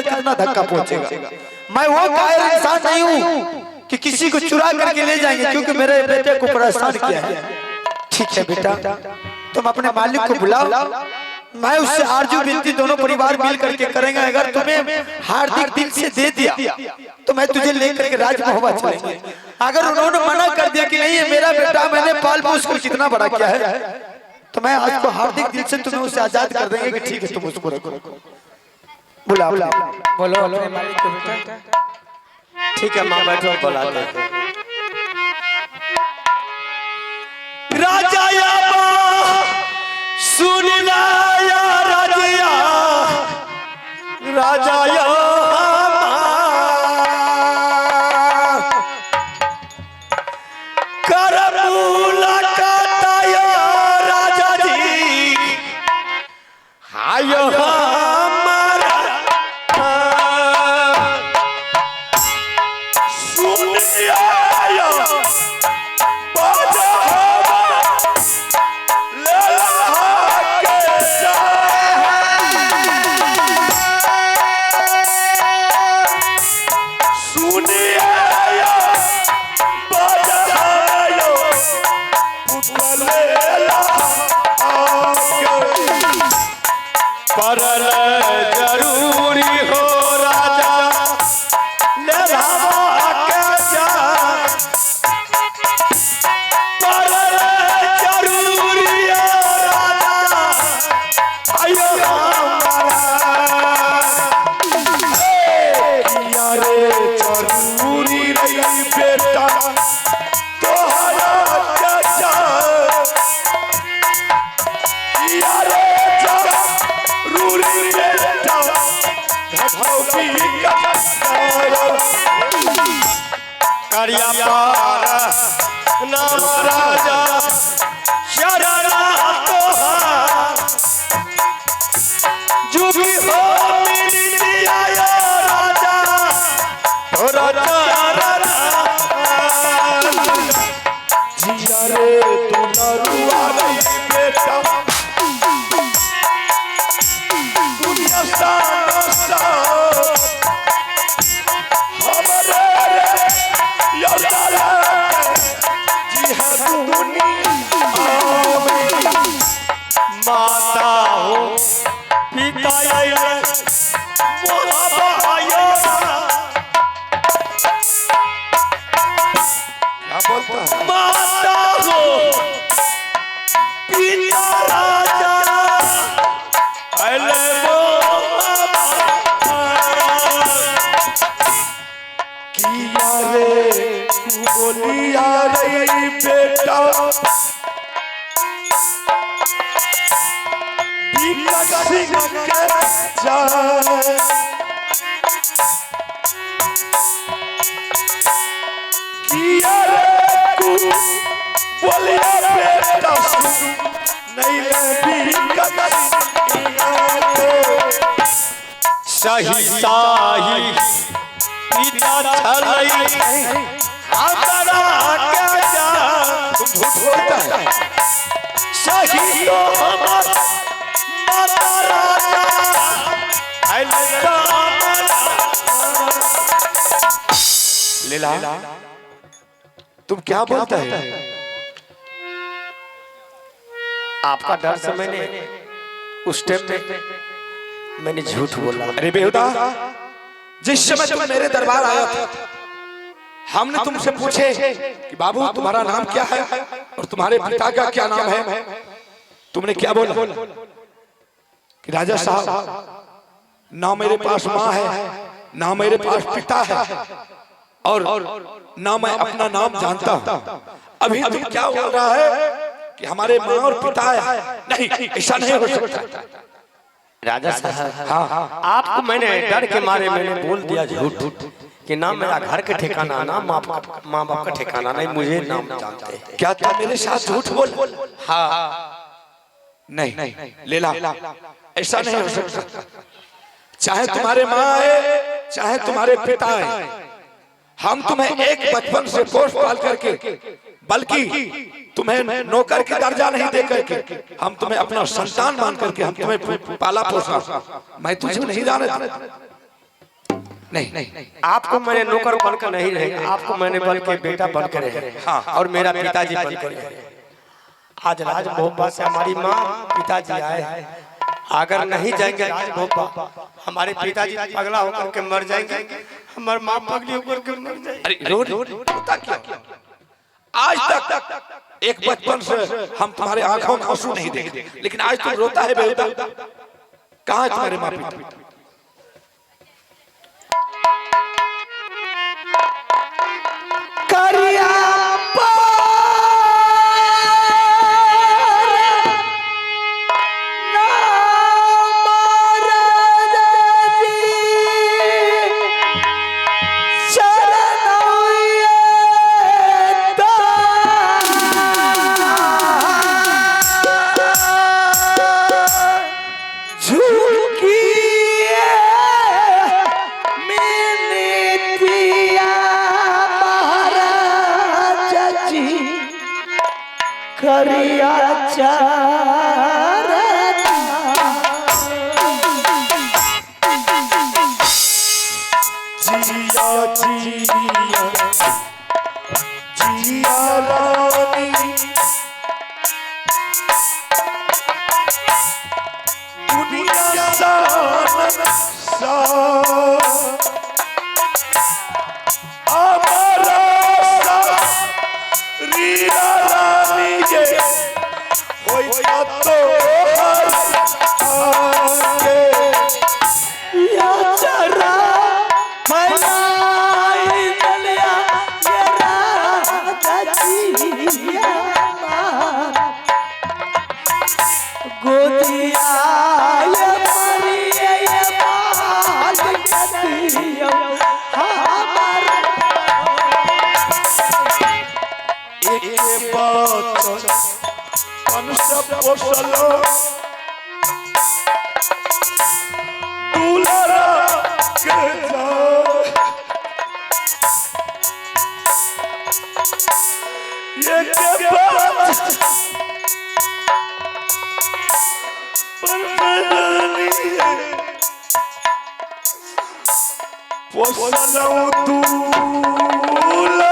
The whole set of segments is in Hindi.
आज कितना धक्का पहुंचेगा। मैं वो कायर इंसान नहीं हूँ कि किसी को चुरा करके ले जाएंगे क्योंकि मेरे बेटे को परेशान किया है। ठीक है बेटा, तुम अपने मालिक को बुलाओ, मैं उससे आरजू विनती दोनों परिवार मिल करके करेंगे। अगर तुम्हें हार्दिक दिल से दे दिया तो मैं तुझे लेकर के राज महोबा चलेंगे। अगर उन्होंने मना कर दिया कि नहीं ये मेरा बेटा, मैंने पाल पोस कर कितना बड़ा किया है, तो मैं आज को हार्दिक दिल से तुम्हें उससे आजाद कर देंगे कि ठीक है तुम उसको रखो। बुला बुला बोलो अपने मालिक को बेटा। ठीक है माँ बैठो, बुला दे। राजा सुनना या राजया, राजा करबूला काटाया राजा जी, आयो हमारा सुनिया परल जरूरी हो राजा ले रावा के जा, परल जरूरी हो राजा आयो हमारा यारे जरूरी रही बेटा तोहरा के जा, यारे करिया पार नाम राजा शरणा तोहार, जो भी हो मिली आयो राजा तोरा चरणा जिया रे तू नरुआ रे बेटा दुनिया सा माता हो पिता माता हो पिता राजा किया रे बोलिया रे बेटा बोलिया बेटा नहीं सही साही पिता छलई हमारा क्या जा, तुम झूठ बोलता है सही तो हमारा माता राजा लीला तुम क्या बोलता है? आपका डर से मैंने उस टाइम पे मैंने झूठ बोला। अरे बेहुदा, जिस समय तुम मेरे दरबार आया था हमने तुमसे पूछे कि बाबू तुम्हारा नाम क्या है और तुम्हारे पिता का क्या नाम है, तुमने क्या बोला कि राजा साहब ना मेरे पास माँ है ना मेरे पास पिता है और ना मैं अपना नाम जानता हूँ। अभी तुम क्या बोल रहा है कि हमारे माँ और पिता है? नहीं, ऐसा नहीं हो सकता। राजा साहब हाँ, आपको मैंने डर के मारे मैंने बोल दिया झूठ कि ना मेरा घर के ठिकाना ना माँ बाप का ठिकाना नहीं, मुझे नाम जानते हैं। क्या तुम मेरे साथ झूठ बोल? हाँ नहीं लेला, ऐसा नहीं हो सकता। चाहे तुम्हारे माँ है चाहे तुम्हारे पिता है, हम तुम्हें एक बचपन से पोष पाल करके, बल्कि तुम्हें नौकर की दर्जा नहीं दे करके हम तुम्हें अपना संतान मान करके हम तुम्हें पाला पोसा। मैं तुझे नहीं जानता, नहीं आपको मैंने नौकर बनकर नहीं रहे, आपको मैंने बन के बेटा बनकर रहे। हाँ, और मेरा पिताजी बनकर रहे। आज राजभोपा से हमारी माँ पिताजी आए, अगर नहीं जाएंगे राजभोपा हमारे पिताजी पगला होकर के मर जाएंगे, हमारी माँ पगली होकर के मर जाएंगे। अरे रोता क्यों? आज तक एक बचपन से हम तुम्हारे आंखों में आंसू नहीं देखे, लेकिन आज तुम रोता है बेटा। कहाँ है तुम्हारे माँ पिता? करिया जिया जिया रानी दुनिया सा हमारा रिया रानी जे होया तो आगे या चरा मलाई दलिया ये राजिया गोदिया ये मरिए ये बात कतियो हमार एक बात सब पोसलो दुलारा के जा ये के बात परमनी पोसलो दुला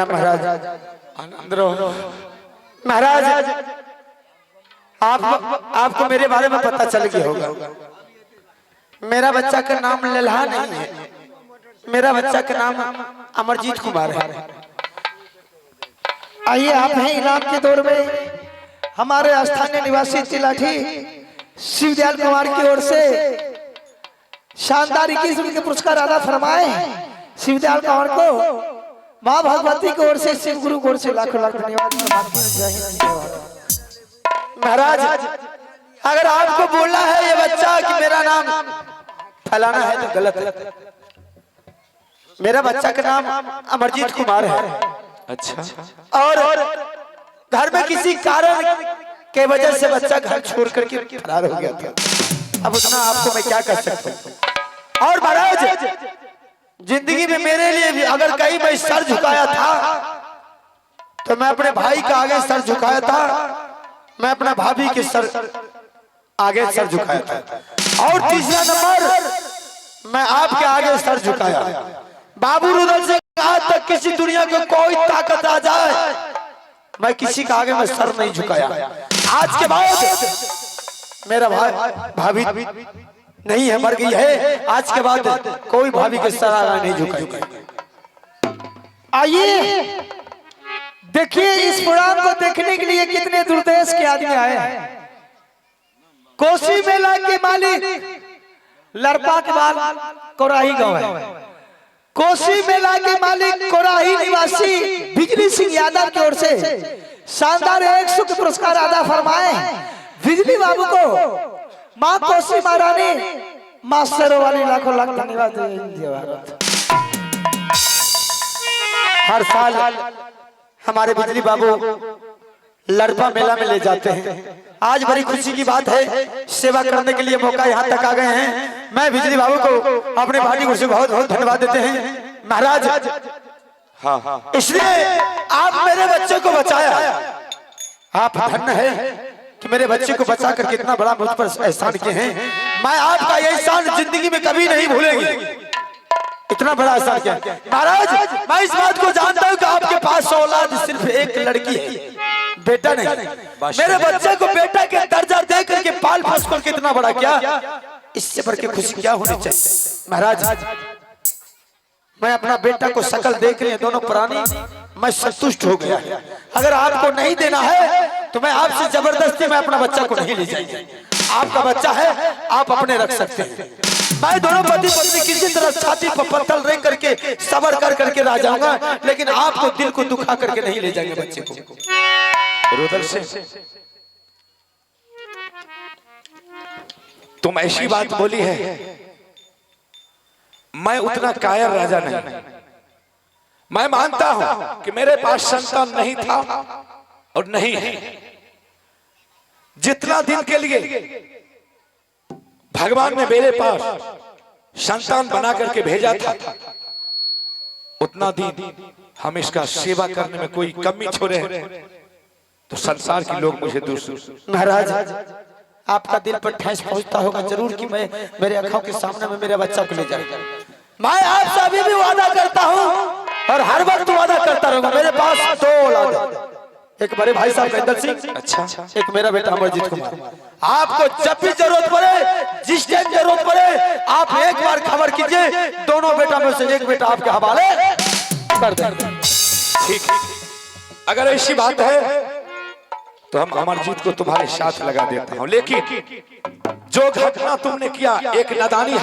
महाराज आनंद रहो। महाराज आपको मेरे बारे में पता चल गया होगा। मेरा बच्चा का नाम लल्हा नहीं है, मेरा बच्चा का नाम अमरजीत कुमार है। आइए आप हैं इनाम के दौर में हमारे स्थानीय निवासी तिलाठी शिवदयाल कुमार की ओर से शानदार 21 के पुरस्कार अदा फरमाए। शिवदयाल कुमार को माँ भगवती की ओर से शिव गुरु की ओर से लाखों लाख धन्यवाद। महाराज अगर आपको बोलना है ये बच्चा कि मेरा नाम फलाना है तो गलत है। मेरा बच्चा का नाम अमरजीत कुमार है। अच्छा। और घर में किसी कारण के वजह से बच्चा घर छोड़ करके फरार हो गया था। अब उतना आपको मैं क्या कर सकता हूँ। और महाराज जिंदगी में मेरे लिए भी अगर कहीं मैं सर झुकाया था तो मैं अपने भाई का आगे सर झुकाया था, मैं अपना भाभी के सर आगे सर झुकाया था। और तीसरा नंबर मैं आपके आगे सर झुकाया। बाबू रुदल से आज तक किसी दुनिया को कोई ताकत आ जाए, मैं किसी का आगे में सर नहीं झुकाया। आज के बाद मेरा भाभी नहीं है, मर गई है। आज के बाद कोई भाभी के सर आगे नहीं झुकाएगा। आइए देखिए इस प्रोग्राम को देखने के लिए कितने दूरदेश के आदमी आए हैं। कोसी मेला के मालिक लड़पा के बाद कोराही गांव है। कोसी मेला के मालिक कोराही निवासी बिजली सिंह यादव की ओर से शानदार 100 के पुरस्कार अदा फरमाए बिजली बाबू को। माँ कोसी महारानी मास्टरों वाली लाखों लाख धन्यवाद। हर साल हमारे बिजली बाबू लड़पा मेला में ले जाते हैं। आज बड़ी खुशी की बात है, सेवा करने के लिए मौका यहाँ तक आ गए हैं। मैं बिजली बाबू को अपने भाटी गुरु से बहुत बहुत धन्यवाद देते हैं। महाराज हाँ, इसलिए आप मेरे बच्चे को बचाया। आप धन्य है कि मेरे बच्चे को बचा कर कितना बड़ा मुझ पर एहसान किए हैं। मैं आपका ये एहसान जिंदगी में कभी नहीं भूलेंगे। इतना बड़ा एहसान किया महाराज। मैं इस बात को जानता हूँ कि आपके पास औलाद सिर्फ एक लड़की है, बेटा नहीं। मेरे बच्चे को बेटा के दर्जा दे करके पाल पोस कर कितना बड़ा किया, इससे बढ़ के खुशी क्या होनी चाहिए। महाराज मैं अपना बेटा को शकल देख रही है, दोनों प्राणी, मैं संतुष्ट हो गया। अगर आपको नहीं देना है तो मैं आपसे जबरदस्ती मैं अपना बच्चा को नहीं ले जाएंगे। आपका बच्चा है, आप अपने रख सकते हैं। मैं दोनों पति पत्नी किसी तरह छाती पर पत्थर रख करके सबर कर करके रह जाऊंगा, लेकिन आपको दिल को दुखा करके नहीं ले जाएंगे बच्चे को। रुदल से तुम ऐसी बात बोली है, मैं उतना कायर राजा नहीं। मैं मानता हूं कि मेरे पास संतान नहीं था और नहीं है। जितना दिन के लिए भगवान ने मेरे पास संतान बना करके भेजा था, उतना दिन हम इसका सेवा करने में कोई कमी छोड़े तो संसार के लोग मुझे दूर। महाराज आपका दिल पर ठेस पहुंचता होगा जरूर कि मैं मेरे आंखों के सामने में मेरे बच्चा को ले जाऊंगा। मैं आपसे अभी भी वादा करता हूं और हर वक्त वादा करता रहूंगा। मेरे पास 2 औलाद, एक बड़े भाई साहब महेंद्र सिंह, अच्छा, एक मेरा बेटा अमरजीत कुमार। आपको जब भी जरूरत पड़े, जिस टाइम जरूरत पड़े, आप एक बार खबर कीजिए, दोनों बेटा में से एक बेटा आपके हवाले कर देंगे। ठीक, अगर ऐसी बात है तो हम अमरजीत को तुम्हारे साथ लगा देता हूं। लेकिन जो घटना तुमने किया एक नादानी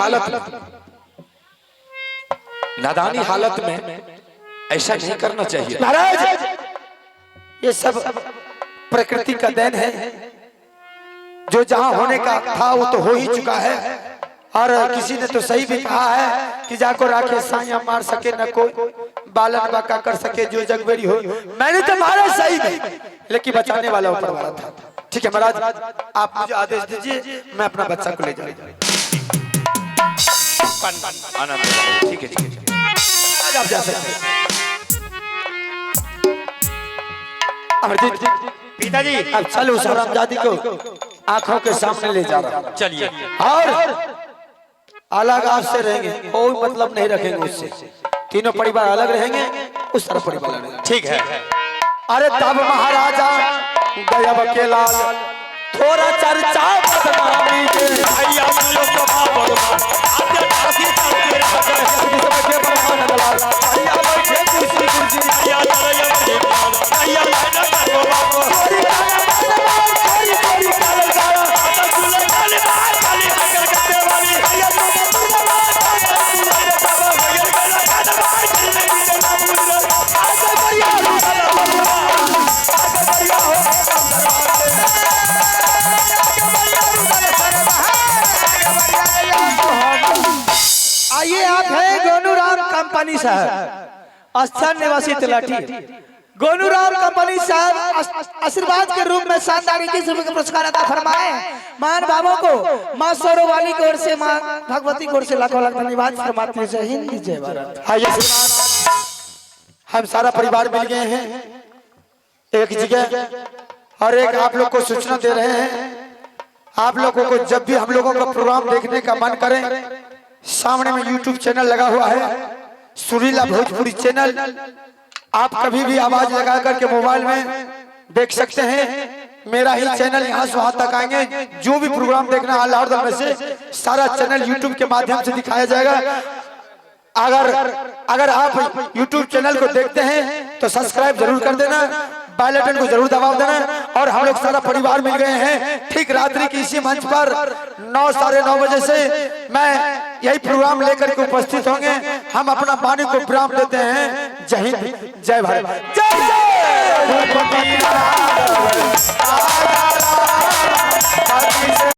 हालत में ऐसा नहीं करना चाहिए। महाराज ये सब प्रकृति का देन है, जो जहां होने का था वो तो हो ही चुका है। और किसी ने तो सही भी कहा है कि जाको राखे साया मार सके न कोई, बालन बाका कर सके जो जगबेरी हो। मैंने तो मारा सही नहीं, लेकिन बचाने वाला ऊपर वाला था। ठीक है महाराज, आप मुझे आदेश दीजिए, मैं अपना बच्चा को ले जाऊंगा। ठीक है, आज आप जा सकते हैं। अमरजीत पिताजी अब चलो उस रामजादी को आंखों के सामने ले जा रहा हूं। चलिए। और अलग आपसे रहेंगे, कोई मतलब नहीं रखेंगे उससे। तीनों परिवार अलग रहेंगे, उस तरफ परिवार अलग। ठीक है। अरे तब महाराजा गया बकेलाल, थोड़ा चर्चा बदनामी के भैया सुनो तो भगवान आते काशी चलते रहे भगवान दलाल भैया बैठे कुर्सी कुर्सी भैया भैया भैया ना करो बाबू चोरी चोरी काल गाया आता सुले काली काली हकर करते वाली भैया आइए आप हैं गोनूराम कंपनी साहब, स्थान निवासी तलाठी। गोनूराम कंपनी साहब आशीर्वाद के रूप में शानदार 21 रुपए का पुरस्कार अदा फरमाए मान बाबा को। माँ सोरोवाली की ओर से, माँ भगवती की ओर से लाखों लाख धन्यवाद फरमाते हैं। जय हिंद, जय भारत। हम सारा परिवार मिल गए हैं। एक जगह और एक आप लोग को सूचना दे रहे हैं। आप लोगों को जब भी हम लोगों का प्रोग्राम देखने का मन करे, सामने में YouTube चैनल लगा हुआ है, सुरीला भोजपुरी चैनल। आप कभी भी आवाज लगा करके मोबाइल में देख सकते हैं। मेरा ही चैनल यहाँ से वहां तक आएंगे। जो भी प्रोग्राम देखना अल्लाह में से सारा चैनल YouTube के माध्यम से दिखाया जाएगा। अगर आप YouTube चैनल को देखते हैं तो सब्सक्राइब जरूर कर देना, बेल आइकन को जरूर दबा देना। और हम लोग सारा परिवार मिल गए हैं ठीक रात्रि की इसी मंच पर 9 साढ़े 9 बजे से मैं यही प्रोग्राम लेकर के उपस्थित होंगे। हम अपना वाणी को विराम देते हैं। जय हिंद, जय भारत, जय जय।